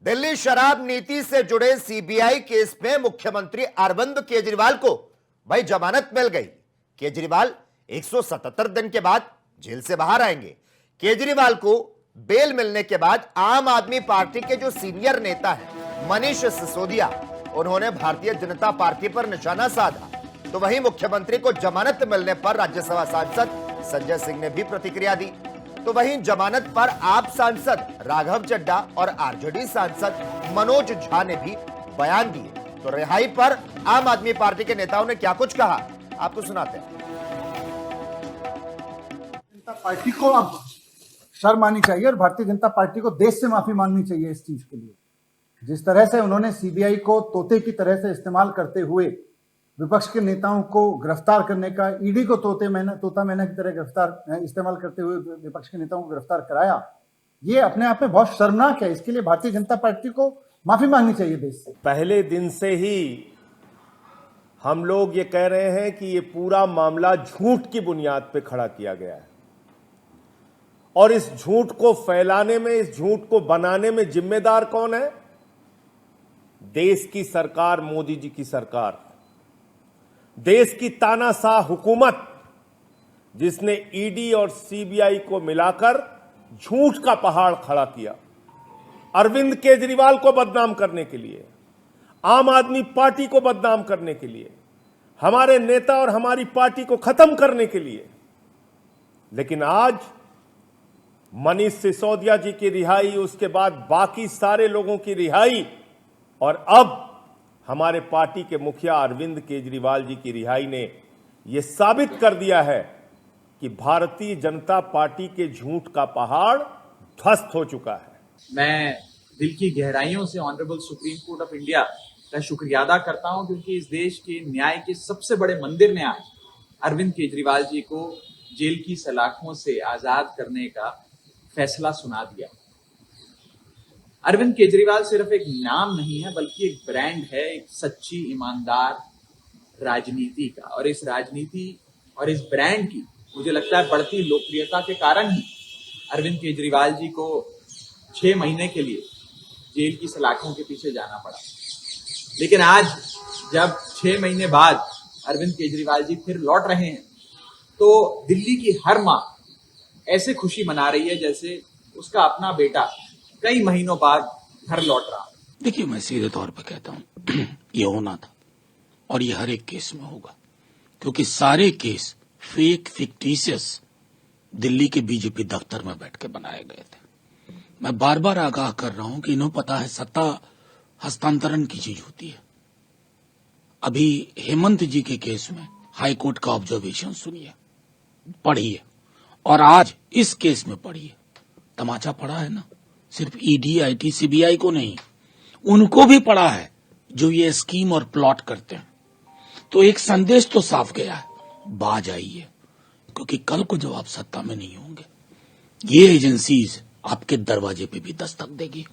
दिल्ली शराब नीति से जुड़े सीबीआई केस में मुख्यमंत्री अरविंद केजरीवाल को भाई जमानत मिल गई। केजरीवाल 177 दिन के बाद जेल से बाहर आएंगे। केजरीवाल को बेल मिलने के बाद आम आदमी पार्टी के जो सीनियर नेता हैं मनीष सिसोदिया, उन्होंने भारतीय जनता पार्टी पर निशाना साधा। तो वहीं मुख्यमंत्री को जमानत मिलने पर राज्यसभा सांसद संजय सिंह ने भी प्रतिक्रिया दी। तो वहीं जमानत पर आप सांसद राघव चड्ढा और आरजेडी सांसद मनोज झा ने भी बयान दिए। तो रिहाई पर आम आदमी पार्टी के नेताओं ने क्या कुछ कहा, आपको सुनाते हैं। जनता पार्टी को अब शर्म आनी चाहिए और भारतीय जनता पार्टी को देश से माफी मांगनी चाहिए इस चीज के लिए। जिस तरह से उन्होंने सीबीआई को तोते की तरह से इस्तेमाल करते हुए विपक्ष के नेताओं को गिरफ्तार करने का, ईडी को तोता मैना की तरह इस्तेमाल करते हुए विपक्ष के नेताओं को गिरफ्तार कराया, ये अपने आप में बहुत शर्मनाक है। इसके लिए भारतीय जनता पार्टी को माफी मांगनी चाहिए देश से। पहले दिन से ही हम लोग ये कह रहे हैं कि ये पूरा मामला झूठ की बुनियाद पे खड़ा किया गया है और इस झूठ को फैलाने में, इस झूठ को बनाने में जिम्मेदार कौन है? देश की सरकार, मोदी जी की सरकार, देश की तानाशाह हुकूमत, जिसने ईडी और सीबीआई को मिलाकर झूठ का पहाड़ खड़ा किया अरविंद केजरीवाल को बदनाम करने के लिए, आम आदमी पार्टी को बदनाम करने के लिए, हमारे नेता और हमारी पार्टी को खत्म करने के लिए। लेकिन आज मनीष सिसोदिया जी की रिहाई, उसके बाद बाकी सारे लोगों की रिहाई और अब हमारे पार्टी के मुखिया अरविंद केजरीवाल जी की रिहाई ने यह साबित कर दिया है कि भारतीय जनता पार्टी के झूठ का पहाड़ ध्वस्त हो चुका है। मैं दिल की गहराइयों से honourable supreme court of India का शुक्रिया अदा करता हूं, क्योंकि इस देश के न्याय के सबसे बड़े मंदिर ने आज अरविंद केजरीवाल जी को जेल की सलाखों से आजाद करने का फैसला सुना दिया। अरविंद केजरीवाल सिर्फ एक नाम नहीं है, बल्कि एक ब्रांड है, एक सच्ची ईमानदार राजनीति का। और इस राजनीति और इस ब्रांड की मुझे लगता है बढ़ती लोकप्रियता के कारण ही अरविंद केजरीवाल जी को 6 महीने के लिए जेल की सलाखों के पीछे जाना पड़ा। लेकिन आज जब 6 महीने बाद अरविंद केजरीवाल जी फिर लौट रहे हैं, तो दिल्ली की हर मां ऐसे खुशी मना रही है जैसे उसका अपना बेटा कई महीनों बाद घर लौट रहा। देखिए, मैं सीधे तौर पर कहता हूं ये होना था और ये हर एक केस में होगा, क्योंकि सारे केस फेक, फिक्टिशियस दिल्ली के बीजेपी दफ्तर में बैठ के बनाए गए थे। मैं बार बार आगाह कर रहा हूं कि इन्हें पता है सत्ता हस्तांतरण की चीज होती है। अभी हेमंत जी के केस में हाईकोर्ट का ऑब्जर्वेशन सुनिए, पढ़िए, और आज इस केस में पढ़िए। तमाचा पड़ा है ना, सिर्फ ईडी, आईटी, सीबीआई को नहीं, उनको भी पड़ा है जो ये स्कीम और प्लॉट करते हैं। तो एक संदेश तो साफ गया है, बाज आइए, क्योंकि कल को जब आप सत्ता में नहीं होंगे, ये एजेंसीज आपके दरवाजे पे भी दस्तक देगी।